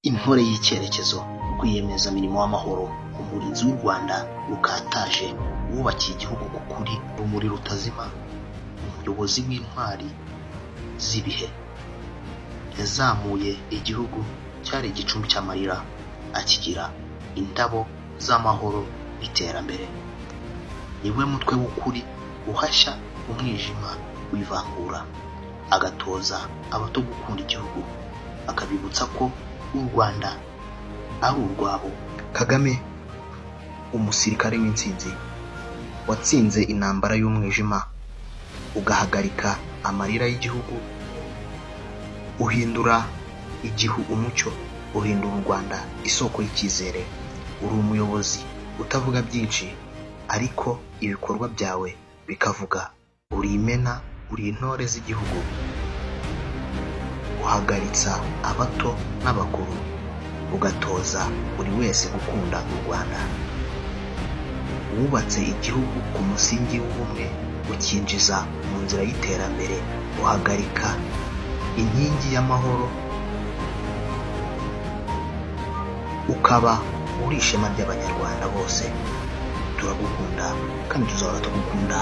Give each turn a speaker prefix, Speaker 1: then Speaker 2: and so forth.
Speaker 1: intore y'icyerekezo, rwiyemezamirimo w'amahoro, umurinzi w'u Rwanda rukataje, wubakiye igihugu ku kuri, urumuri rutazima, umuyobozi w'intwari z'ibihe. Yazamuye igihugu cyari igicumbi cy'amarira, akigira indabo z'amahoro n'iterambere. Niwe mutwe w'ukuri uhashya umwijima w'ivangura, agatoza abato gukunda igihugu, akabibutsa ko u Rwanda ari urwabo. Kagame, umusirikare w'intsinzi, watsinze intambara y'umwijima, ugahagarika amarira y'igihugu, uhindura igihu umucyo, uhindura u Rwanda isoko y'icyizere. Uri umuyobozi utavuga byinshi, ariko ibikorwa byawe bikavuga. Uri imena, uri intore z'igihugu, uhagaritsa abato n'abakuru, ugatoza buri wese gukunda u Rwanda. Wubatse igihugu ku musingi w'ubumwe, ukinjiza mu nzira y'iterambere, uhagarika inkingi y'amahoro, ukaba uri ishema ry'abanyarwanda bose. Turagukunda kandi tuzahora tugukunda.